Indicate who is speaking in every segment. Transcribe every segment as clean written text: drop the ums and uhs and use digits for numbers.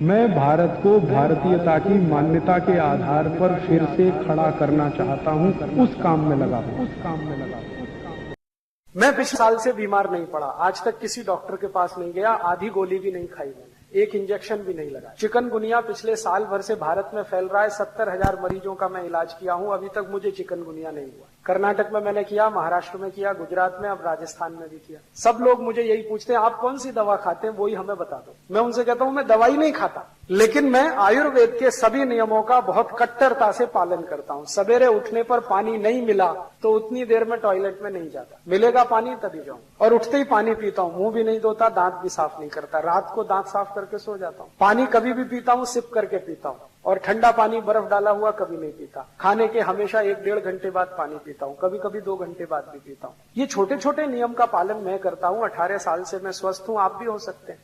Speaker 1: मैं भारत को भारतीयता की मान्यता के आधार पर फिर से खड़ा करना चाहता हूं, उस काम में लगा हूं।
Speaker 2: मैं पिछले साल से बीमार नहीं पड़ा, आज तक किसी डॉक्टर के पास नहीं गया, आधी गोली भी नहीं खाई मैंने, एक इंजेक्शन भी नहीं लगा। चिकनगुनिया पिछले साल भर से भारत में फैल रहा है, 70,000 मरीजों का मैं इलाज किया हूं, अभी तक मुझे चिकनगुनिया नहीं हुआ। कर्नाटक में मैंने किया, महाराष्ट्र में किया, गुजरात में, अब राजस्थान में भी किया। सब लोग मुझे यही पूछते हैं आप कौन सी दवा खाते हैं, वही हमें बता दो। मैं उनसे कहता हूं मैं दवाई नहीं खाता, लेकिन मैं आयुर्वेद के सभी नियमों का बहुत कट्टरता से पालन करता हूं। सवेरे उठने पर पानी नहीं मिला तो उतनी देर में टॉयलेट में नहीं जाता, मिलेगा पानी तभी जाऊं, और उठते ही पानी पीता हूं, मुंह भी नहीं धोता, दांत भी साफ नहीं करता, रात को दांत साफ करके सो जाता हूं। पानी कभी भी पीता हूं सिप करके पीता हूं, और ठंडा पानी बर्फ डाला हुआ कभी नहीं पीता। खाने के हमेशा 1-1.5 घंटे बाद पानी पीता हूं, कभी कभी 2 घंटे बाद भी पीता हूं। ये छोटे छोटे नियम का पालन मैं करता हूं। 18 साल से मैं स्वस्थ हूं, आप भी हो सकते हैं।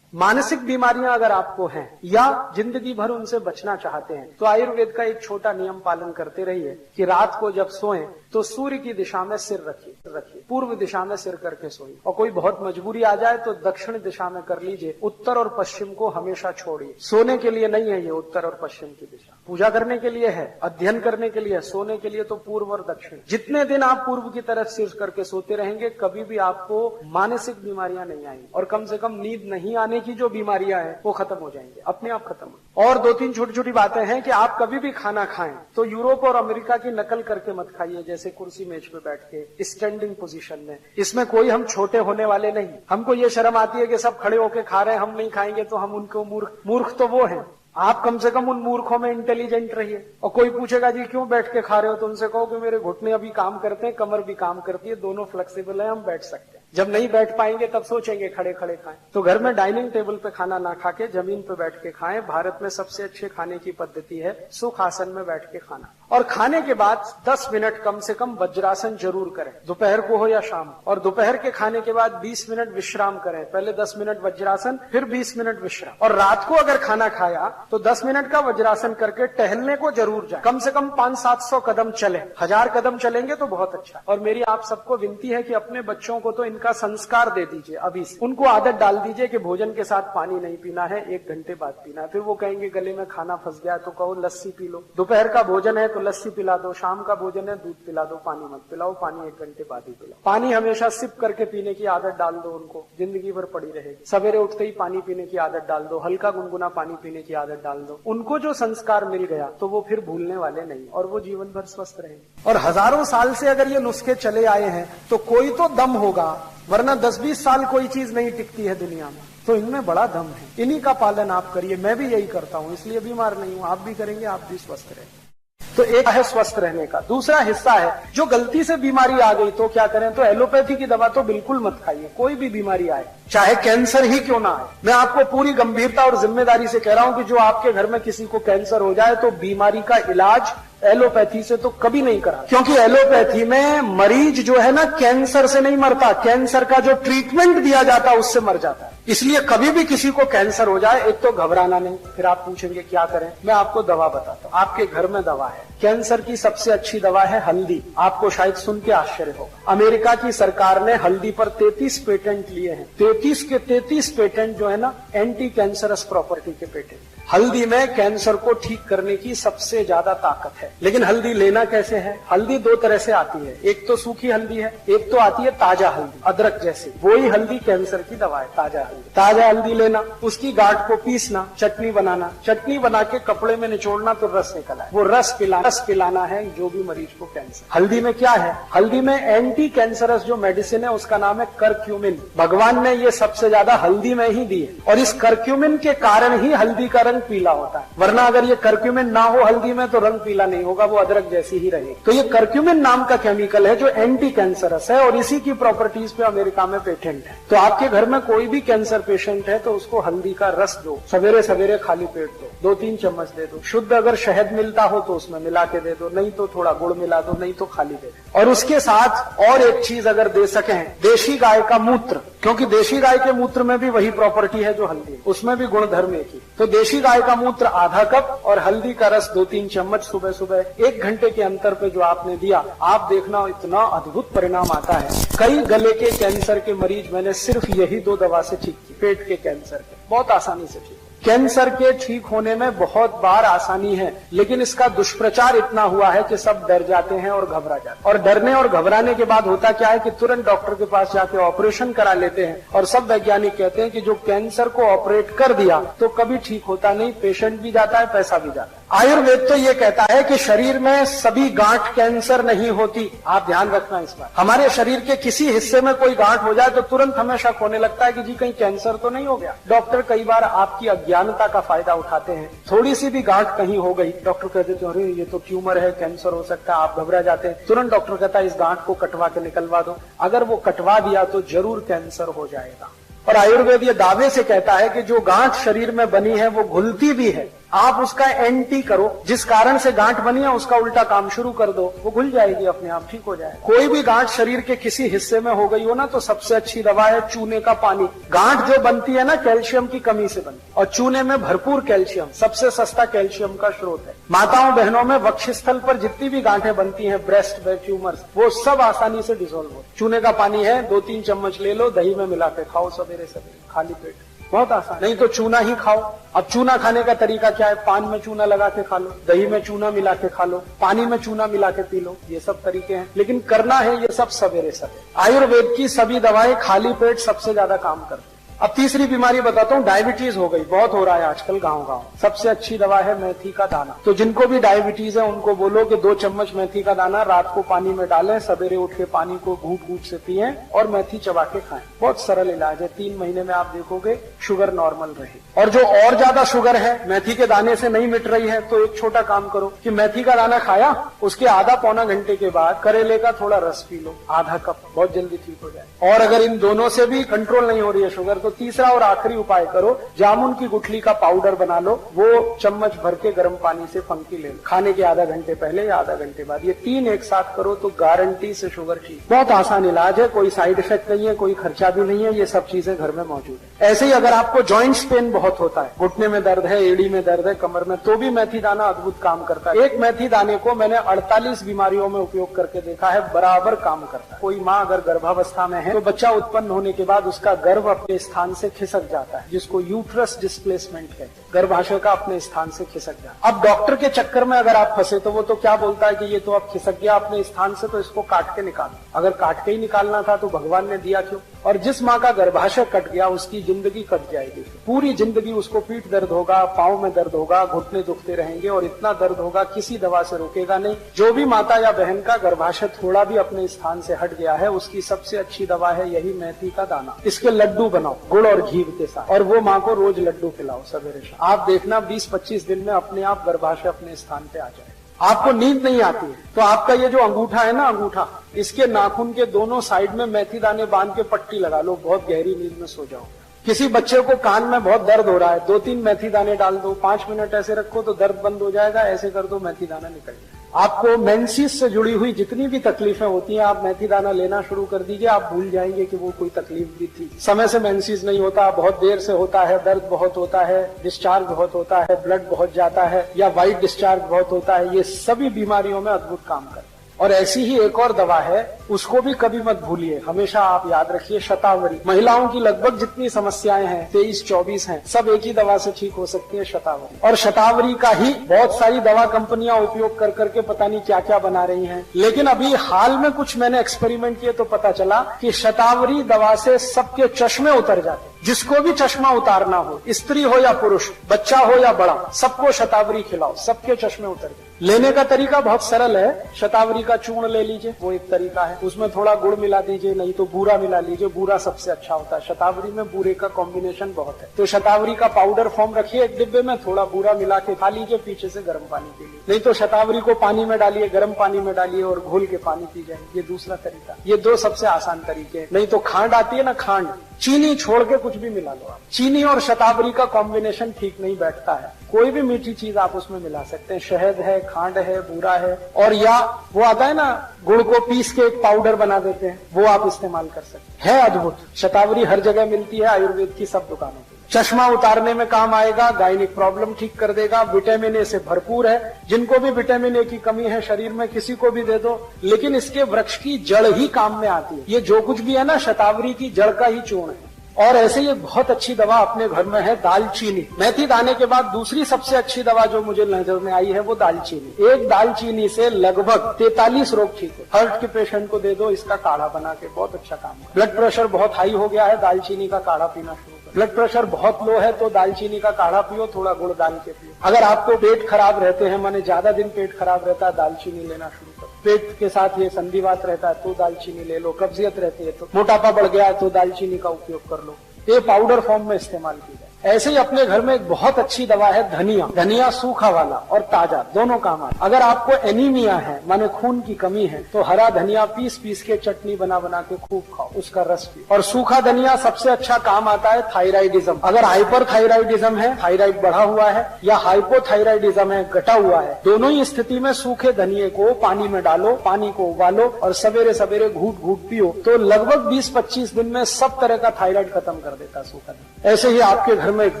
Speaker 2: मानसिक बीमारियां अगर आपको हैं या जिंदगी भर उनसे बचना चाहते हैं तो आयुर्वेद का एक छोटा नियम पालन करते रहिए कि रात को जब सोएं तो सूर्य की दिशा में सिर रखिए, पूर्व दिशा में सिर करके सोइए, और कोई बहुत मजबूरी आ जाए तो दक्षिण दिशा में कर लीजिए, उत्तर और पश्चिम को हमेशा छोड़िए। सोने के लिए नहीं है ये उत्तर और पश्चिम की दिशा, पूजा करने के लिए है, अध्ययन करने के लिए है, सोने के लिए तो पूर्व और दक्षिण। जितने दिन आप पूर्व की तरफ सिर करके सोते रहेंगे कभी भी आपको मानसिक बीमारियां नहीं आएंगी, और कम से कम नींद नहीं आने की जो बीमारियां हैं वो खत्म हो जाएंगे, अपने आप खत्म हो। और 2-3 छोटी छोटी बातें हैं कि आप कभी भी खाना खाएं तो यूरोप और अमेरिका की नकल करके मत खाइए, जैसे कुर्सी मेज पे बैठ के स्टैंडिंग पोजीशन में। इसमें कोई हम छोटे होने वाले नहीं। हमको ये शर्म आती है कि सब खड़े होके खा रहे हैं, हम नहीं खाएंगे तो हम उनको मूर्ख तो वो हैं। आप कम से कम उन मूर्खों में इंटेलिजेंट रहिए। और कोई पूछेगा जी क्यों बैठ के खा रहे हो, तो उनसे कहो कि मेरे घुटने अभी काम करते हैं, कमर भी काम करती है, दोनों फ्लेक्सिबल है, हम बैठ सकते हैं। जब नहीं बैठ पाएंगे तब सोचेंगे खड़े खड़े खाएं। तो घर में डाइनिंग टेबल पे खाना ना खा के जमीन पे बैठ के खाएं। भारत में सबसे अच्छे खाने की पद्धति है सुख आसन में बैठ के खाना, और खाने के बाद 10 मिनट कम से कम वज्रासन जरूर करें, दोपहर को हो या शाम। और दोपहर के खाने के बाद 20 मिनट विश्राम करें, पहले 10 मिनट वज्रासन फिर 20 मिनट विश्राम। और रात को अगर खाना खाया तो 10 मिनट का वज्रासन करके टहलने को जरूर जाए, कम से कम 500-700 कदम चले। 1000 कदम चलेंगे तो बहुत अच्छा। और मेरी आप सबको विनती है कि अपने बच्चों को तो इनका संस्कार दे दीजिए अभी से, उनको आदत डाल दीजिए कि भोजन के साथ पानी नहीं पीना है, 1 घंटे बाद पीना है। फिर वो कहेंगे गले में खाना फंस गया तो कहो लस्सी पी लो, दोपहर का भोजन है तो लस्सी पिला दो, शाम का भोजन है दूध पिला दो, पानी मत पिलाओ, पानी 1 घंटे बाद ही पिलाओ। पानी हमेशा सिप करके पीने की आदत डाल दो उनको, जिंदगी भर पड़ी रहेगी। सवेरे उठते ही पानी पीने की आदत डाल दो, हल्का गुनगुना पानी पीने की आदत डाल दो। उनको जो संस्कार मिल गया तो वो फिर भूलने वाले नहीं, और वो जीवन भर स्वस्थ रहेंगे। और हजारों साल से अगर ये नुस्खे चले आए हैं तो कोई तो दम होगा, वरना 10-20 साल कोई चीज नहीं टिकती है दुनिया में, तो इनमें बड़ा दम है। इन्हीं का पालन आप करिए, मैं भी यही करता हूं, इसलिए बीमार नहीं हूं। आप भी करेंगे आप भी स्वस्थ रहेंगे। तो एक है स्वस्थ रहने का। दूसरा हिस्सा है जो गलती से बीमारी आ गई तो क्या करें, तो एलोपैथी की दवा तो बिल्कुल मत खाइए। कोई भी बीमारी आए, चाहे कैंसर ही क्यों ना आए, मैं आपको पूरी गंभीरता और जिम्मेदारी से कह रहा हूं कि जो आपके घर में किसी को कैंसर हो जाए तो बीमारी का इलाज एलोपैथी से तो कभी नहीं करा, क्योंकि एलोपैथी में मरीज जो है ना कैंसर से नहीं मरता, कैंसर का जो ट्रीटमेंट दिया जाता है उससे मर जाता है। इसलिए कभी भी किसी को कैंसर हो जाए एक तो घबराना नहीं। फिर आप पूछेंगे क्या करें, मैं आपको दवा बताता हूं। आपके घर में दवा है, कैंसर की सबसे अच्छी दवा है हल्दी। आपको शायद सुन के आश्चर्य होगा, अमेरिका की सरकार ने हल्दी पर 33 पेटेंट लिए हैं। 33 के 33 पेटेंट जो है ना एंटी कैंसरस प्रॉपर्टी के पेटेंट। हल्दी में कैंसर को ठीक करने की सबसे ज्यादा ताकत है। लेकिन हल्दी लेना कैसे है, हल्दी 2 तरह से आती है, एक तो सूखी हल्दी है, एक तो आती है ताजा हल्दी, अदरक जैसी। वही हल्दी कैंसर की दवा है, ताजा हल्दी। ताजा हल्दी लेना, उसकी गांठ को पीसना, चटनी बनाना, चटनी बना के कपड़े में निचोड़ना तो रस निकला है, वो रस पिलाना है जो भी मरीज को कैंसर। हल्दी में क्या है, हल्दी में एंटी कैंसरस जो मेडिसिन है उसका नाम है करक्यूमिन। भगवान ने ये सबसे ज्यादा हल्दी में ही दी है, और इस करक्यूमिन के कारण ही हल्दी का रंग पीला होता है। वरना अगर ये करक्यूमिन ना हो हल्दी में तो रंग पीला नहीं होगा, वो अदरक जैसी ही रहेगी। तो ये करक्यूमिन नाम का केमिकल है जो एंटी कैंसरस है, और इसी की प्रॉपर्टीज पे अमेरिका में पेटेंट है। तो आपके घर में कोई भी कैंसर पेशेंट है तो उसको हल्दी का रस दो, सवेरे सवेरे खाली पेट दो, 2-3 चम्मच दे दो। शुद्ध अगर शहद मिलता हो तो उसमें मिला के दे दो, नहीं तो थोड़ा गुड़ मिला दो, नहीं तो खाली दे दो। और उसके साथ और एक चीज अगर दे सकें, देशी गाय का मूत्र, क्योंकि देशी गाय के मूत्र में भी वही प्रॉपर्टी है जो हल्दी है, उसमें भी गुणधर्म एक ही। तो देशी गाय का मूत्र आधा कप और हल्दी का रस 2-3 चम्मच सुबह सुबह 1 घंटे के अंतर पे जो आपने दिया, आप देखना इतना अद्भुत परिणाम आता है। कई गले के कैंसर के मरीज मैंने सिर्फ यही 2 दवा से ठीक की, पेट के कैंसर के, बहुत आसानी से ठीक। कैंसर के ठीक होने में बहुत बार आसानी है, लेकिन इसका दुष्प्रचार इतना हुआ है कि सब डर जाते हैं और घबरा जाते हैं। और डरने और घबराने के बाद होता क्या है कि तुरंत डॉक्टर के पास जाके ऑपरेशन करा लेते हैं। और सब वैज्ञानिक कहते हैं कि जो कैंसर को ऑपरेट कर दिया तो कभी ठीक होता नहीं, पेशेंट भी जाता है, पैसा भी जाता है। आयुर्वेद तो ये कहता है कि शरीर में सभी गांठ कैंसर नहीं होती। आप ध्यान रखना इस बात। हमारे शरीर के किसी हिस्से में कोई गांठ हो जाए तो तुरंत हमें शक होने लगता है कि जी कहीं कैंसर तो नहीं हो गया। डॉक्टर कई बार आपकी अज्ञानता का फायदा उठाते हैं। थोड़ी सी भी गांठ कहीं हो गई, डॉक्टर कहते हैं अरे ये तो ट्यूमर है, कैंसर हो सकता है, आप घबरा जाते हैं। तुरंत डॉक्टर कहता है इस गांठ को कटवा के निकलवा दो। अगर वो कटवा दिया तो जरूर कैंसर हो जाएगा। और आयुर्वेद ये दावे से कहता है कि जो गांठ शरीर में बनी है वो घुलती भी है, आप उसका एंटी करो। जिस कारण से गांठ बनी है उसका उल्टा काम शुरू कर दो, वो घुल जाएगी, अपने आप ठीक हो जाएगी। कोई भी गांठ शरीर के किसी हिस्से में हो गई हो ना, तो सबसे अच्छी दवा है चूने का पानी। गांठ जो बनती है ना, कैल्शियम की कमी से बनती, और चूने में भरपूर कैल्शियम, सबसे सस्ता कैल्शियम का स्रोत है। माताओं बहनों में वक्षस्थल पर जितनी भी गांठें बनती हैं, ब्रेस्ट में ट्यूमर्स, वो सब आसानी से डिसॉल्व हो। चूने का पानी है, 2-3 चम्मच ले लो, दही में मिला के खाओ सवेरे सवेरे खाली पेट, बहुत आसान। नहीं तो चूना ही खाओ। अब चूना खाने का तरीका क्या है? पान में चूना लगा के खा लो, दही में चूना मिला के खा लो, पानी में चूना मिला के पी लो, ये सब तरीके हैं। लेकिन करना है ये सब सवेरे सवेरे। आयुर्वेद की सभी दवाएं खाली पेट सबसे ज्यादा काम करती हैं। अब तीसरी बीमारी बताता हूँ, डायबिटीज हो गई, बहुत हो रहा है आजकल गाँव गाँव। सबसे अच्छी दवा है मेथी का दाना। तो जिनको भी डायबिटीज है उनको बोलो कि 2 चम्मच मेथी का दाना रात को पानी में डालें, सवेरे उठ के पानी को घूंट घूंट से पिएं और मेथी चबा के खाएं। बहुत सरल इलाज है, 3 महीने में आप देखोगे शुगर नॉर्मल रहे। और जो और ज्यादा शुगर है, मेथी के दाने से नहीं मिट रही है, तो एक छोटा काम करो कि मेथी का दाना खाया, उसके आधा-पौना घंटे के बाद करेले का थोड़ा रस पी लो, आधा कप, बहुत जल्दी ठीक हो जाए। और अगर इन दोनों से भी कंट्रोल नहीं हो रही है शुगर, तो तीसरा और आखिरी उपाय करो, जामुन की गुठली का पाउडर बना लो, वो चम्मच भर के गर्म पानी से फंकी ले लो, खाने के आधा घंटे पहले या आधा घंटे बाद। ये 3 एक साथ करो तो गारंटी से शुगर ठीक। बहुत आसान इलाज है, कोई साइड इफेक्ट नहीं है, कोई खर्चा भी नहीं है, ये सब चीजें घर में मौजूद है। ऐसे ही अगर आपको जॉइंट्स पेन बहुत होता है, घुटने में दर्द है, एड़ी में दर्द है, कमर में, तो भी मेथी दाना अद्भुत काम करता है। एक मेथी दाने को मैंने 48 बीमारियों में उपयोग करके देखा है, बराबर काम करता है। कोई माँ अगर गर्भावस्था में है तो बच्चा उत्पन्न होने के बाद उसका गर्भ अपने स्थान से खिसक जाता है, जिसको यूट्रस डिस्प्लेसमेंट कहते हैं, गर्भाशय का अपने स्थान से खिसक जाता है। अब डॉक्टर के चक्कर में अगर आप फंसे तो वो तो क्या बोलता है कि ये तो अब खिसक गया अपने स्थान से, तो इसको काट के निकालो। अगर काट के ही निकालना था तो भगवान ने दिया क्यों? और जिस माँ का गर्भाशय कट गया उसकी जिंदगी कट जाएगी, पूरी जिंदगी उसको पीठ दर्द होगा, पांव में दर्द होगा, घुटने दुखते रहेंगे और इतना दर्द होगा किसी दवा से रोकेगा नहीं। जो भी माता या बहन का गर्भाशय थोड़ा भी अपने स्थान से हट गया है, उसकी सबसे अच्छी दवा है यही मेथी का दाना। इसके लड्डू बनाओ गुड़ और घी के साथ, और वो माँ को रोज लड्डू खिलाओ सवेरे शाम। आप देखना 20-25 दिन में अपने आप गर्भाशय अपने स्थान पे आ जाए। आपको नींद नहीं आती है तो आपका ये जो अंगूठा है ना, अंगूठा, इसके नाखून के दोनों साइड में मेथी दाने बांध के पट्टी लगा लो, बहुत गहरी नींद में सो जाओ। किसी बच्चे को कान में बहुत दर्द हो रहा है, 2-3 मेथी दाने डाल दो, 5 मिनट ऐसे रखो तो दर्द बंद हो जाएगा, ऐसे कर दो मेथी दाना निकल जाएगा। आपको मेंसिस से जुड़ी हुई जितनी भी तकलीफें होती हैं, आप मेथी दाना लेना शुरू कर दीजिए, आप भूल जाएंगे कि वो कोई तकलीफ भी थी। समय से मेंसिस नहीं होता, बहुत देर से होता है, दर्द बहुत होता है, डिस्चार्ज बहुत होता है, ब्लड बहुत जाता है या व्हाइट डिस्चार्ज बहुत होता है, ये सभी बीमारियों में अद्भुत काम करता है। और ऐसी ही एक और दवा है, उसको भी कभी मत भूलिए, हमेशा आप याद रखिए, शतावरी। महिलाओं की लगभग जितनी समस्याएं हैं, 23-24 हैं, सब एक ही दवा से ठीक हो सकती है, शतावरी। और शतावरी का ही बहुत सारी दवा कंपनियां उपयोग कर करके पता नहीं क्या क्या बना रही हैं। लेकिन अभी हाल में कुछ मैंने एक्सपेरिमेंट किए तो पता चला कि शतावरी दवा से सबके चश्मे उतर जाते। जिसको भी चश्मा उतारना हो, स्त्री हो या पुरुष, बच्चा हो या बड़ा, सबको शतावरी खिलाओ, सबके चश्मे उतर जाए। लेने का तरीका बहुत सरल है, शतावरी का चूर्ण ले लीजिए, वो एक तरीका है, उसमें थोड़ा गुड़ मिला दीजिए, नहीं तो बूरा मिला लीजिए, बूरा सबसे अच्छा होता है। शतावरी में बूरे का कॉम्बिनेशन बहुत है। तो शतावरी का पाउडर फॉर्म रखिए एक डिब्बे में, थोड़ा बूरा मिला के खा लीजिए, पीछे से गर्म पानी पी लीजिए। नहीं तो शतावरी को पानी में डालिए, गर्म पानी में डालिए और घोल के पानी पी जाए, ये दूसरा तरीका। ये 2 सबसे आसान तरीके हैं। नहीं तो खांड आती है ना, खांड, चीनी छोड़ के कुछ भी मिला लो आप। चीनी और शतावरी का कॉम्बिनेशन ठीक नहीं बैठता है, कोई भी मीठी चीज आप उसमें मिला सकते हैं, शहद है, खांड है, बूरा है, और या वो आता है ना गुड़ को पीस के एक पाउडर बना देते हैं, वो आप इस्तेमाल कर सकते हैं। है अद्भुत। शतावरी हर जगह मिलती है, आयुर्वेद की सब दुकानों पे। चश्मा उतारने में काम आएगा, गायनिक प्रॉब्लम ठीक कर देगा, विटामिन ए से भरपूर है। जिनको भी विटामिन ए की कमी है शरीर में, किसी को भी दे दो, लेकिन इसके वृक्ष की जड़ ही काम में आती है। ये जो कुछ भी है ना, शतावरी की जड़ का ही चूर्ण है। और ऐसे ही बहुत अच्छी दवा अपने घर में है दालचीनी। मेथी दाने के बाद दूसरी सबसे अच्छी दवा जो मुझे नजर में आई है वो दालचीनी। एक दालचीनी से लगभग 43 रोग ठीक हो। हार्ट के पेशेंट को दे दो, इसका काढ़ा बना के बहुत अच्छा काम है। ब्लड प्रेशर बहुत हाई हो गया है, दालचीनी का काढ़ा पीना शुरू करो। ब्लड प्रेशर बहुत लो है तो दालचीनी का काढ़ा पियो, थोड़ा गुड़ डाल के पियो। अगर आपको पेट खराब रहते हैं, माने ज्यादा दिन पेट खराब रहता है, दालचीनी लेना शुरू करो। पेट के साथ ये संधिवात रहता है तो दालचीनी ले लो। कब्जियत रहती है तो, मोटापा बढ़ गया है तो दालचीनी का उपयोग कर लो। ये पाउडर फॉर्म में इस्तेमाल की जाए। ऐसे ही अपने घर में एक बहुत अच्छी दवा है धनिया। धनिया सूखा वाला और ताजा दोनों काम आता है। अगर आपको एनीमिया है, माने खून की कमी है, तो हरा धनिया पीस पीस के चटनी बना बना के खूब खाओ, उसका रस पियो। और सूखा धनिया सबसे अच्छा काम आता है थायराइडिज्म। अगर हाइपर थायराइडिज्म है, थायराइड बढ़ा हुआ है, या हाइपोथायराइडिज्म है, घटा हुआ है, दोनों ही स्थिति में सूखे धनिये को पानी में डालो, पानी को उबालो और सवेरे सवेरे घूट घूट पियो, तो लगभग 20-25 दिन में सब तरह का थायराइड खत्म कर देता सूखा धनिया। ऐसे ही आपके घर में एक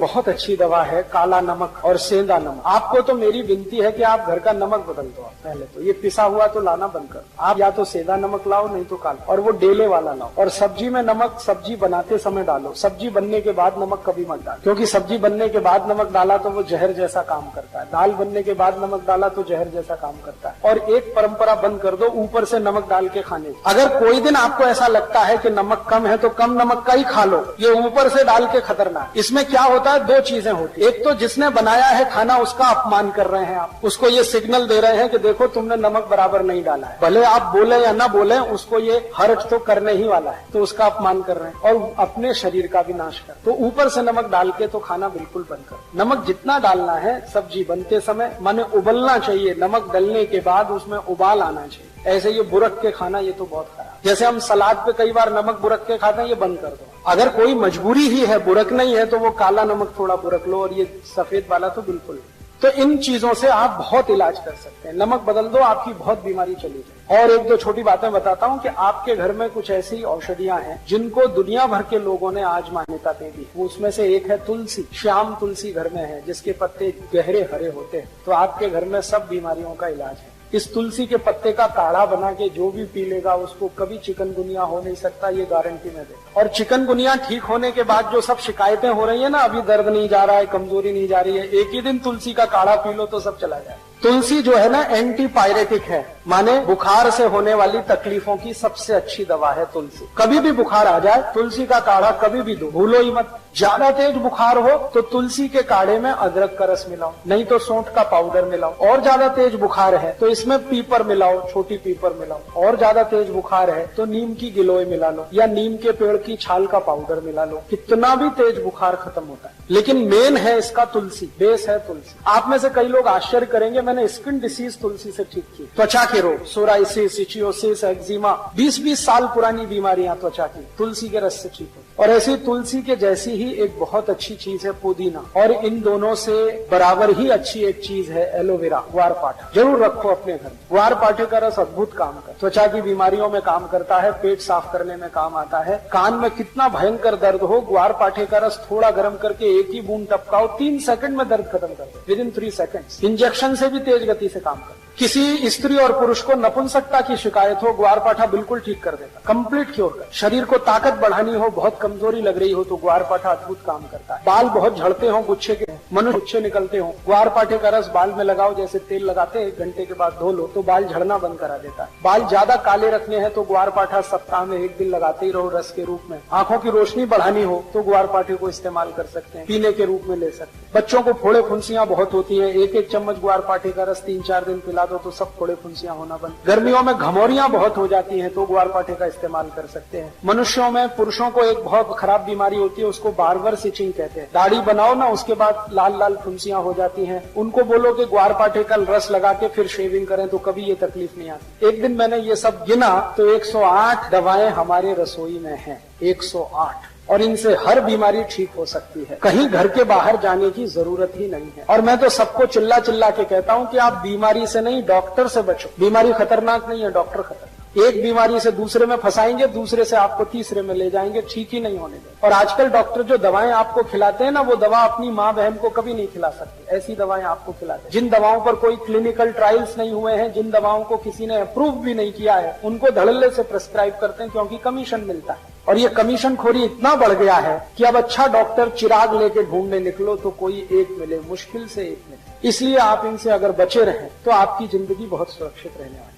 Speaker 2: बहुत अच्छी दवा है काला नमक और सेंधा नमक। आपको तो मेरी विनती है कि आप घर का नमक बदल दो। पहले तो ये पिसा हुआ तो लाना बंद कर, आप या तो सेंधा नमक लाओ नहीं तो काला, और वो डेले वाला लाओ। और सब्जी में नमक सब्जी बनाते समय डालो, सब्जी बनने के बाद नमक कभी मत डालो, क्योंकि सब्जी बनने के बाद नमक डाला तो वो जहर जैसा काम करता है। दाल बनने के बाद नमक डाला तो जहर जैसा काम करता है। और एक परंपरा बंद कर दो, ऊपर से नमक डाल के खाने। अगर कोई दिन आपको ऐसा लगता है कि नमक कम है तो कम नमक का ही खा लो, ये ऊपर से डाल के खतरनाक। इसमें क्या होता है, दो चीजें होती है। एक तो जिसने बनाया है खाना उसका अपमान कर रहे हैं आप, उसको ये सिग्नल दे रहे हैं कि देखो तुमने नमक बराबर नहीं डाला है। भले आप बोले या ना बोले, उसको ये हर्ट तो करने ही वाला है, तो उसका अपमान कर रहे हैं और अपने शरीर का भी नाश कर। तो ऊपर से नमक डाल के तो खाना बिल्कुल बंद कर। नमक जितना डालना है सब्जी बनते समय, माने उबलना चाहिए, नमक डलने के बाद उसमें उबाल आना चाहिए। ऐसे ये बुरक के खाना ये तो बहुत खराब। जैसे हम सलाद पे कई बार नमक बुरक के खाते हैं, ये बंद कर दो। अगर कोई मजबूरी ही है, बुरक नहीं है, तो वो काला नमक थोड़ा बुरक लो, और ये सफेद वाला तो बिल्कुल नहीं। तो इन चीजों से आप बहुत इलाज कर सकते हैं। नमक बदल दो, आपकी बहुत बीमारी चली जाए। और एक दो छोटी बातें बताता हूँ कि आपके घर में कुछ ऐसी औषधियां हैं जिनको दुनिया भर के लोगों ने आज मान्यता दे दी। उसमें से एक है तुलसी। श्याम तुलसी घर में है, जिसके पत्ते गहरे हरे होते हैं, तो आपके घर में सब बीमारियों का इलाज है। इस तुलसी के पत्ते का काढ़ा बना के जो भी पी लेगा उसको कभी चिकनगुनिया हो नहीं सकता, ये गारंटी मैं देता। और चिकनगुनिया ठीक होने के बाद जो सब शिकायतें हो रही है ना, अभी दर्द नहीं जा रहा है, कमजोरी नहीं जा रही है, एक ही दिन तुलसी का काढ़ा पी लो तो सब चला जाए। तुलसी जो है ना एंटीपायरेटिक है, माने बुखार से होने वाली तकलीफों की सबसे अच्छी दवा है तुलसी। कभी भी बुखार आ जाए, तुलसी का काढ़ा कभी भी दो, भूलो ही मत। ज्यादा तेज बुखार हो तो तुलसी के काढ़े में अदरक का रस मिलाओ, नहीं तो सौंठ का पाउडर मिलाओ। और ज्यादा तेज बुखार है तो इसमें पीपर मिलाओ, छोटी पीपर मिलाओ। और ज्यादा तेज बुखार है तो नीम की गिलोय मिला लो, या नीम के पेड़ की छाल का पाउडर मिला लो। कितना भी तेज बुखार खत्म होता है। लेकिन मेन है इसका तुलसी, बेस है तुलसी। आप में से कई लोग आश्चर्य करेंगे, मैंने स्किन डिसीज तुलसी से ठीक की। त्वचा के रोग, सोराइसिस, इचियोसिस, एक्जिमा, 20-20 साल पुरानी बीमारियां त्वचा की तुलसी के रस से ठीक होती। और ऐसी तुलसी के जैसी ही एक बहुत अच्छी चीज है पुदीना। और इन दोनों से बराबर ही अच्छी एक चीज है एलोवेरा, ग्वारपाठा। जरूर रखो अपने घर में। ग्वारपाठे का रस अद्भुत काम करता है, त्वचा की बीमारियों में काम करता है, पेट साफ करने में काम आता है। कान में कितना भयंकर दर्द हो, ग्वारपाठे का रस थोड़ा गर्म करके एक ही बूंद टपकाओ, 3 सेकंड में दर्द खत्म कर दो, विदिन 3 सेकंड्स। इंजेक्शन से भी तेज गति से काम करता है। किसी स्त्री और पुरुष को नपुंसकता की शिकायत हो, ग्वारपाठा बिल्कुल ठीक कर देता, कंप्लीट क्योर कर। शरीर को ताकत बढ़ानी हो, बहुत कमजोरी लग रही हो तो ग्वारपाठा अद्भुत काम करता है। बाल बहुत झड़ते हो, गुच्छे के मनुष्य गुच्छे निकलते हो, ग्वारपाठे का रस बाल में लगाओ, जैसे तेल लगाते 1 घंटे के बाद धो लो तो बाल झड़ना बंद करा देता है। बाल ज्यादा काले रखने हैं तो ग्वारपाठा सप्ताह में 1 दिन लगाते ही रहो रस के रूप में। आंखों की रोशनी बढ़ानी हो तो ग्वारपाठे को इस्तेमाल कर सकते हैं, पीने के रूप में ले सकते हैं। बच्चों को फोड़े फुंसियां बहुत होती है, 1-1 चम्मच ग्वारपाठे का रस 3-4 दिन पिला दो तो सब फोड़े फुंसियां होना बंद। गर्मियों में घमौरियां बहुत हो जाती हैं तो ग्वारपाठे का इस्तेमाल कर सकते हैं। मनुष्यों में, पुरुषों को एक बहुत खराब बीमारी होती है, उसको बार्बर सिचिंग कहते हैं। दाढ़ी बनाओ ना, उसके बाद लाल लाल फुंसियां हो जाती हैं, उनको बोलो कि ग्वारपाठे का रस लगा के फिर शेविंग करें तो कभी ये तकलीफ नहीं आती। एक दिन मैंने ये सब गिना तो 108 दवाएं हमारे रसोई में हैं, 108, और इनसे हर बीमारी ठीक हो सकती है। कहीं घर के बाहर जाने की जरूरत ही नहीं है। और मैं तो सबको चिल्ला चिल्ला के कहता हूं कि आप बीमारी से नहीं, डॉक्टर से बचो। बीमारी खतरनाक नहीं है, डॉक्टर खतरनाक। एक बीमारी से दूसरे में फंसाएंगे, दूसरे से आपको तीसरे में ले जाएंगे, ठीक ही नहीं होने देंगे। और आजकल डॉक्टर जो दवाएं आपको खिलाते हैं ना, वो दवा अपनी माँ बहन को कभी नहीं खिला सकते, ऐसी दवाएं आपको खिलाते हैं। जिन दवाओं पर कोई क्लिनिकल ट्रायल्स नहीं हुए हैं, जिन दवाओं को किसी ने अप्रूव भी नहीं किया है, उनको धड़ल्ले से प्रेस्क्राइब करते हैं, क्योंकि कमीशन मिलता है। और ये कमीशन खोरी इतना बढ़ गया है कि अब अच्छा डॉक्टर चिराग लेके ढूंढने निकलो तो कोई एक मिले, मुश्किल से एक मिले। इसलिए आप इनसे अगर बचे रहें तो आपकी जिंदगी बहुत सुरक्षित रहने वाली है।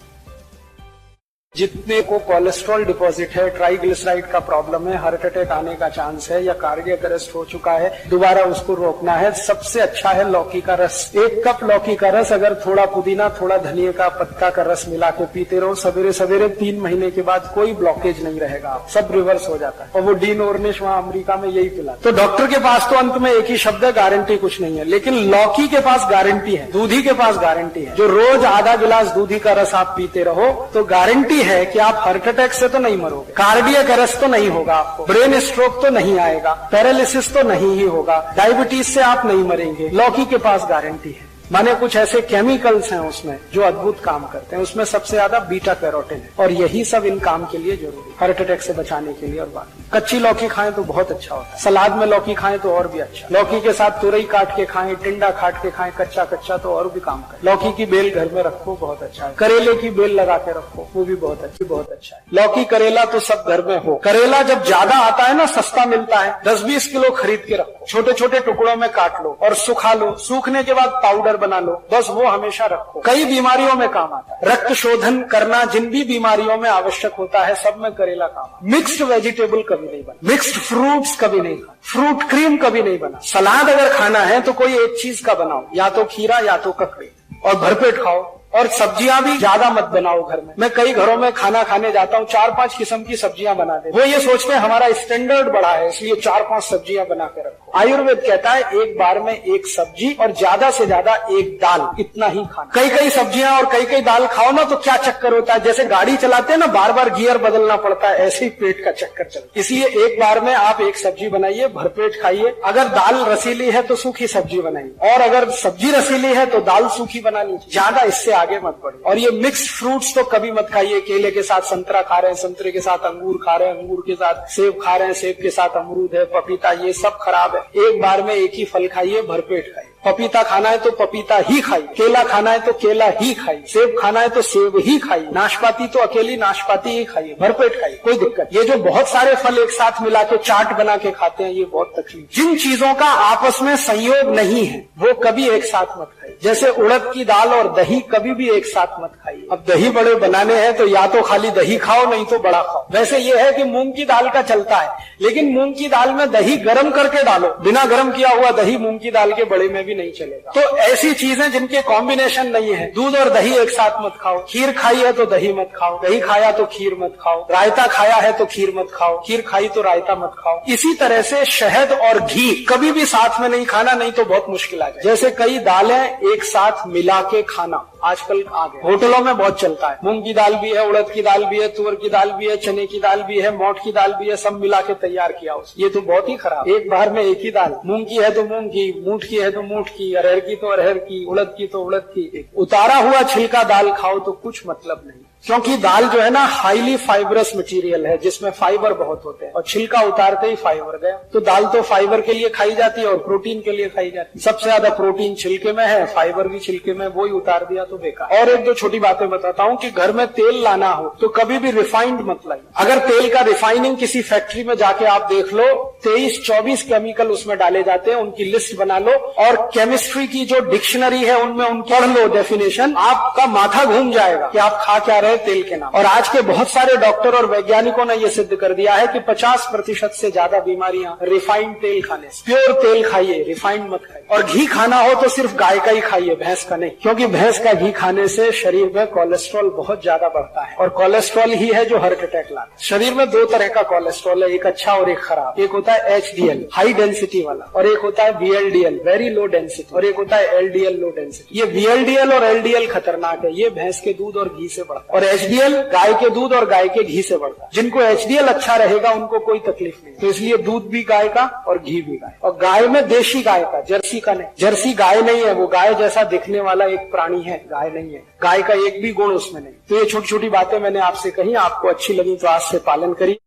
Speaker 2: जितने को कोलेस्ट्रॉल डिपॉजिट है, ट्राइग्लिसराइड का प्रॉब्लम है, हार्ट अटैक आने का चांस है या कार्डियक अरेस्ट हो चुका है, दोबारा उसको रोकना है, सबसे अच्छा है लौकी का रस। 1 कप लौकी का रस अगर थोड़ा पुदीना, थोड़ा धनिया का पत्ता का रस मिला के पीते रहो सवेरे सवेरे, 3 महीने के बाद कोई ब्लॉकेज नहीं रहेगा, सब रिवर्स हो जाता है। और वो डीन ओर्निश वहां अमेरिका में यही पिला। तो डॉक्टर के पास तो अंत में एक ही शब्द है, गारंटी कुछ नहीं है, लेकिन लौकी के पास गारंटी है, दूधी के पास गारंटी है। जो रोज आधा गिलास दूधी का रस आप पीते रहो तो गारंटी है कि आप हार्ट अटैक से तो नहीं मरोगे, कार्डियक अरेस्ट तो नहीं होगा, आपको ब्रेन स्ट्रोक तो नहीं आएगा, पैरालिसिस तो नहीं ही होगा, डायबिटीज से आप नहीं मरेंगे। लौकी के पास गारंटी है। माने कुछ ऐसे केमिकल्स हैं उसमें जो अद्भुत काम करते हैं, उसमें सबसे ज्यादा बीटा कैरोटीन है, और यही सब इन काम के लिए जरूरी है, हार्ट अटैक से बचाने के लिए। और बाकी कच्ची लौकी खाएं तो बहुत अच्छा होता है, सलाद में लौकी खाएं तो और भी अच्छा, लौकी के साथ तुरई काट के खाएं, टिंडा काट के खाएं, कच्चा कच्चा तो और भी काम करे। लौकी की बेल घर में रखो, बहुत अच्छा है। करेले की बेल लगा के रखो, वो भी बहुत अच्छा है। लौकी करेला तो सब घर में हो। करेला जब ज्यादा आता है ना, सस्ता मिलता है, 10-20 किलो खरीद के रखो, छोटे छोटे टुकड़ों में काट लो और सुखा लो, सूखने के बाद पाउडर बना लो, बस वो हमेशा रखो, कई बीमारियों में काम आता है। रक्त शोधन करना जिन भी बीमारियों में आवश्यक होता है, सब में करेला काम। मिक्स्ड वेजिटेबल कभी नहीं बना, मिक्स्ड फ्रूट्स कभी नहीं खाना, फ्रूट क्रीम कभी नहीं बना। सलाद अगर खाना है तो कोई एक चीज का बनाओ, या तो खीरा या तो ककड़ी, और भरपेट खाओ। और सब्जियां भी ज्यादा मत बनाओ घर में। मैं कई घरों में खाना खाने जाता हूँ, 4-5 किस्म की सब्जियां बना दे। वो ये सोचते हैं हमारा स्टैंडर्ड बड़ा है, इसलिए 4-5 सब्जियां बना के रखो। आयुर्वेद कहता है एक बार में एक सब्जी और ज्यादा से ज्यादा एक दाल, इतना ही खाना। कई सब्जियां और कई दाल खाओ ना तो क्या चक्कर होता है, जैसे गाड़ी चलाते हैं ना, बार बार गियर बदलना पड़ता है, ऐसे ही पेट का चक्कर चलता है। इसलिए एक बार में आप एक सब्जी बनाइए, भरपेट खाइए। अगर दाल रसीली है तो सूखी सब्जी बनाइए, और अगर सब्जी रसीली है तो दाल सूखी बना लीजिए, ज्यादा इससे आगे मत बढ़िए। और ये मिक्स्ड फ्रूट्स तो कभी मत खाइए। केले के साथ संतरा खा रहे हैं, संतरे के साथ अंगूर खा रहे हैं, अंगूर के साथ सेब खा रहे हैं, सेब के साथ अमरूद है, पपीता, ये सब खराब है। एक बार में एक ही फल खाइए, भरपेट खाइए। पपीता खाना है तो पपीता ही खाइए, केला खाना है तो केला ही खाइए, सेब खाना है तो सेब ही खाइए, नाशपाती तो अकेली नाशपाती ही खाइए, भरपेट खाइए, कोई दिक्कत। ये जो बहुत सारे फल एक साथ मिला के चाट बना के खाते हैं, ये बहुत तकलीफ। जिन चीजों का आपस में संयोग नहीं है वो कभी एक साथ मत खाइए। जैसे उड़द की दाल और दही कभी भी एक साथ मत खाइए। अब दही बड़े बनाने हैं तो या तो खाली दही खाओ, नहीं तो बड़ा खाओ। वैसे ये है कि मूंग की दाल का चलता है, लेकिन मूंग की दाल में दही गर्म करके डालो, बिना गर्म किया हुआ दही मूंग की दाल के बड़े में भी नहीं चलेगा। तो ऐसी चीजें जिनके कॉम्बिनेशन नहीं है, दूध और दही एक साथ मत खाओ। खीर खाई है तो दही मत खाओ, दही खाया तो खीर मत खाओ, रायता खाया है तो खीर मत खाओ, खीर खाई तो रायता मत खाओ। इसी तरह से शहद और घी कभी भी साथ में नहीं खाना, नहीं तो बहुत मुश्किल आ जाए। जैसे कई दालें एक साथ मिला के खाना आजकल आ गया, होटलों में बहुत चलता है। मूंग की दाल भी है, उड़द की दाल भी है, तुअर की दाल भी है, चने की दाल भी है, मोठ की दाल भी है, सब मिला के तैयार किया उसको। ये तो बहुत ही खराब। एक बार में एक ही दाल, मूंग की है तो मूंग की, मूठ की है तो मूठ की, अरहर की तो अरहर की, उड़द की तो उड़द की। उतारा हुआ छिलका दाल खाओ तो कुछ मतलब नहीं, क्योंकि दाल जो है ना हाईली फाइबरस मटेरियल है, जिसमें फाइबर बहुत होते हैं, और छिलका उतारते ही फाइबर गया। तो दाल तो फाइबर के लिए खाई जाती है और प्रोटीन के लिए खाई जाती है। सबसे ज्यादा प्रोटीन छिलके में है, फाइबर भी छिलके में, वो ही उतार दिया तो बेकार। और एक दो छोटी बातें बताता हूँ कि घर में तेल लाना हो तो कभी भी रिफाइंड मत लाइए। अगर तेल का रिफाइनिंग किसी फैक्ट्री में जाके आप देख लो, 23-24 केमिकल उसमें डाले जाते हैं, उनकी लिस्ट बना लो, और केमिस्ट्री की जो डिक्शनरी है उनमें उनकी पढ़ लो डेफिनेशन, आपका माथा घूम जाएगा कि आप खा क्या रहे तेल के नाम। और आज के बहुत सारे डॉक्टर और वैज्ञानिकों ने यह सिद्ध कर दिया है कि 50% से ज्यादा बीमारियां रिफाइंड तेल खाने से। प्योर तेल खाइए, रिफाइंड मत खाइए। और घी खाना हो तो सिर्फ गाय का ही खाइए, भैंस का नहीं, क्योंकि भैंस का घी खाने से शरीर में कोलेस्ट्रॉल बहुत ज्यादा बढ़ता है, और कोलेस्ट्रॉल ही है जो हार्ट अटैक लाता है। शरीर में 2 तरह का कोलेस्ट्रॉल है, एक अच्छा और एक खराब। एक होता है HDL हाई डेंसिटी वाला, और एक होता है VLDL वेरी लो डेंसिटी, और एक होता है LDL लो डेंसिटी। ये VLDL और LDL खतरनाक है, ये भैंस के दूध और घी से बढ़ता है, और HDL गाय के दूध और गाय के घी से बढ़ता है। जिनको HDL अच्छा रहेगा उनको कोई तकलीफ नहीं, तो इसलिए दूध भी गाय का और घी भी गाय। और गाय में देशी गाय का, जर्सी जर्सी का नहीं, जर्सी गाय नहीं है, वो गाय जैसा दिखने वाला एक प्राणी है, गाय नहीं है, गाय का एक भी गुण उसमें नहीं। तो ये छोटी छोटी बातें मैंने आपसे कही, आपको अच्छी लगी तो आज से पालन करिए।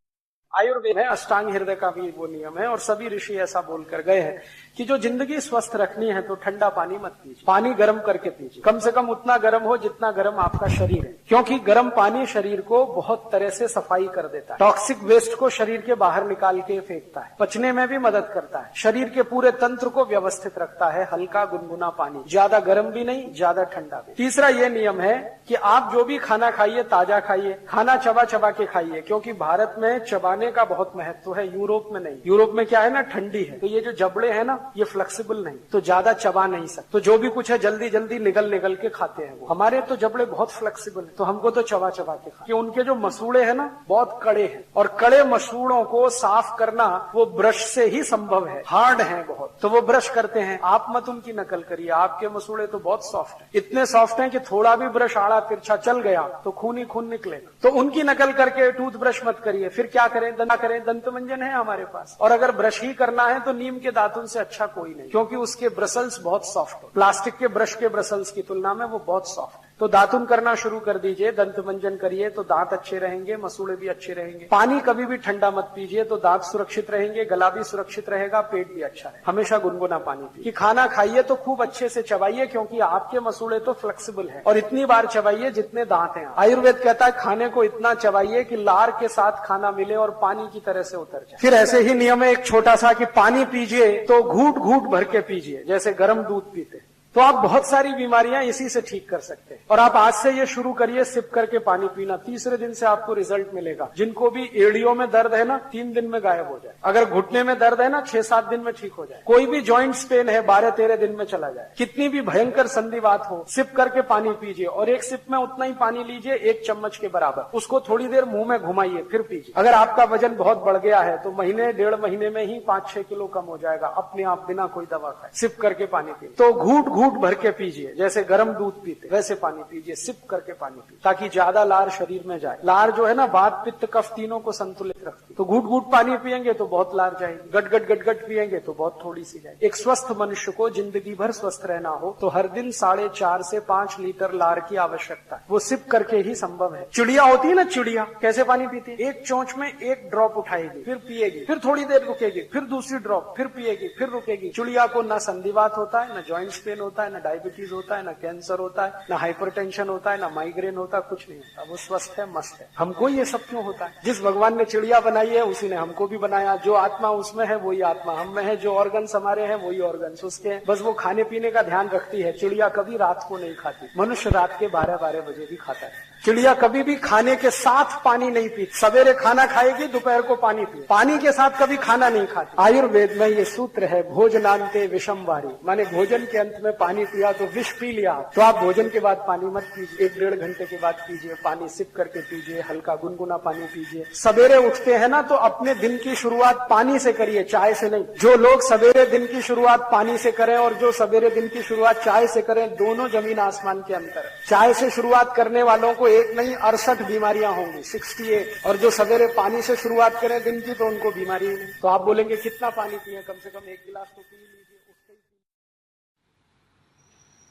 Speaker 2: आयुर्वेद में अष्टांग हृदय का भी वो नियम है और सभी ऋषि ऐसा बोलकर गए हैं कि जो जिंदगी स्वस्थ रखनी है तो ठंडा पानी मत पीजिए, पानी गर्म करके पीजिए, कम से कम उतना गर्म हो जितना गर्म आपका शरीर है, क्योंकि गर्म पानी शरीर को बहुत तरह से सफाई कर देता है, टॉक्सिक वेस्ट को शरीर के बाहर निकाल के फेंकता है, पचने में भी मदद करता है, शरीर के पूरे तंत्र को व्यवस्थित रखता है। हल्का गुनगुना पानी, ज्यादा गर्म भी नहीं, ज्यादा ठंडा भी। तीसरा ये नियम है कि आप जो भी खाना खाइए ताजा खाइए, खाना चबा चबा के खाइए, क्योंकि भारत में चबाने का बहुत महत्व है, यूरोप में नहीं। यूरोप में क्या है ना, ठंडी है, तो ये जो जबड़े हैं ना ये फ्लेक्सिबल नहीं, तो ज्यादा चबा नहीं सकते, तो जो भी कुछ है जल्दी जल्दी निगल निगल के खाते हैं वो। हमारे तो जबड़े बहुत फ्लेक्सिबल है, तो हमको तो चबा चबा के खाते। उनके जो मसूड़े हैं ना बहुत कड़े हैं, और कड़े मसूड़ों को साफ करना वो ब्रश से ही संभव है, हार्ड है बहुत, तो वो ब्रश करते हैं। आप मत उनकी नकल करिए, आपके मसूड़े तो बहुत सॉफ्ट है, इतने सॉफ्ट है कि थोड़ा भी ब्रश आड़ा तिरछा चल गया तो खून ही खून निकलेगा। तो उनकी नकल करके टूथब्रश मत करिए। फिर क्या करें, दंत मंजन है हमारे पास, और अगर ब्रश ही करना है तो नीम के दातुन से अच्छा कोई नहीं, क्योंकि उसके ब्रसल्स बहुत सॉफ्ट है, प्लास्टिक के ब्रश के ब्रसल्स की तुलना में वो बहुत सॉफ्ट है। तो दातुन करना शुरू कर दीजिए, दंत मंजन करिए तो दांत अच्छे रहेंगे, मसूड़े भी अच्छे रहेंगे। पानी कभी भी ठंडा मत पीजिए, तो दांत सुरक्षित रहेंगे, गला भी सुरक्षित रहेगा, पेट भी अच्छा है। हमेशा गुनगुना पानी पीजिए। खाना खाइए तो खूब अच्छे से चबाइए, क्योंकि आपके मसूड़े तो फ्लेक्सिबल है, और इतनी बार चबाइए जितने दांत हैं। आयुर्वेद कहता है खाने को इतना चबाइए कि लार के साथ खाना मिले और पानी की तरह से उतर जाए। फिर ऐसे ही नियम है एक छोटा सा कि पानी पीजिए तो घूट घूट भर के पीजिए, जैसे गर्म दूध पीते, तो आप बहुत सारी बीमारियां इसी से ठीक कर सकते हैं। और आप आज से ये शुरू करिए, सिप करके पानी पीना, तीसरे दिन से आपको रिजल्ट मिलेगा। जिनको भी एड़ियों में दर्द है ना 3 दिन में गायब हो जाए, अगर घुटने में दर्द है ना 6-7 दिन में ठीक हो जाए, कोई भी जॉइंट्स पेन है 12-13 दिन में चला जाए, कितनी भी भयंकर संधिवात हो, सिप करके पानी पीजिए, और एक सिप में उतना ही पानी लीजिए 1 चम्मच के बराबर, उसको थोड़ी देर मुंह में घुमाइए फिर पीजिए। अगर आपका वजन बहुत बढ़ गया है तो महीने 1.5 महीने में ही 5-6 किलो कम हो जाएगा अपने आप, बिना कोई दवा खाए, सिप करके पानी पीजिए। तो घूट घूट भर के पीजिए, जैसे गर्म दूध पीते वैसे पानी पीजिए, सिप करके पानी पीजिए, ताकि ज्यादा लार शरीर में जाए। लार जो है ना वात पित्त कफ तीनों को संतुलित रखती, तो घूट घूट पानी पिएंगे तो बहुत लार जाएगी, गट गट गट गट पिएंगे तो बहुत थोड़ी सी जाएगी। एक स्वस्थ मनुष्य को जिंदगी भर स्वस्थ रहना हो तो हर दिन 4.5 से 5 लीटर लार की आवश्यकता है, वो सिप करके ही संभव है। चिड़िया होती है ना, चिड़िया कैसे पानी पीती है, एक चोंच में 1 ड्रॉप उठाएगी, फिर पिएगी, फिर थोड़ी देर रुकेगी, फिर दूसरी ड्रॉप, फिर पिएगी, फिर रुकेगी। चिड़िया को ना संधिवात होता है, ना जॉइंट्स पेन होता है, ना डायबिटीज होता है, ना कैंसर होता है, ना हाइपरटेंशन होता है, ना माइग्रेन होता है, कुछ नहीं होता, वो स्वस्थ है, मस्त है। हमको ये सब क्यों होता है? जिस भगवान ने चिड़िया बनाई है उसी ने हमको भी बनाया, जो आत्मा उसमें है वही आत्मा हम में है, जो ऑर्गन्स हमारे हैं वही ऑर्गन्स उसके हैं, बस वो खाने पीने का ध्यान रखती है। चिड़िया कभी रात को नहीं खाती, मनुष्य रात के 12-12 बजे भी खाता है। चिड़िया कभी भी खाने के साथ पानी नहीं पीती, सवेरे खाना खाएगी, दोपहर को पानी पी, पानी के साथ कभी खाना नहीं खाती। आयुर्वेद में ये सूत्र है, भोजनांते विषम वारी, माने भोजन के अंत में पानी पिया तो विष पी लिया। तो आप भोजन के बाद पानी मत पीजिए, 1-1.5 घंटे के बाद पीजिए, पानी सिप करके पीजिए, हल्का गुनगुना पानी पीजिए। सवेरे उठते हैं ना तो अपने दिन की शुरुआत पानी से करिए, चाय से नहीं। जो लोग सवेरे दिन की शुरुआत पानी से करें और जो सवेरे दिन की शुरुआत चाय से करें, दोनों जमीन आसमान के अंतर है। चाय से शुरुआत करने वालों को एक नहीं 68 बीमारियां होंगी, 68, और जो सवेरे पानी से शुरुआत करें दिन की तो उनको बीमारी नहीं। तो आप बोलेंगे कितना पानी पिए, कम से कम 1 गिलास तो पी लीजिए।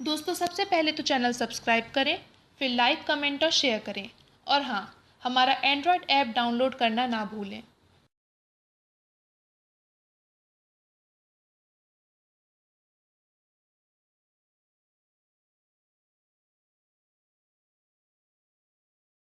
Speaker 3: दोस्तों सबसे पहले तो चैनल सब्सक्राइब करें, फिर लाइक, कमेंट और शेयर करें, और हाँ, हमारा एंड्रॉयड ऐप डाउनलोड करना ना भूलें।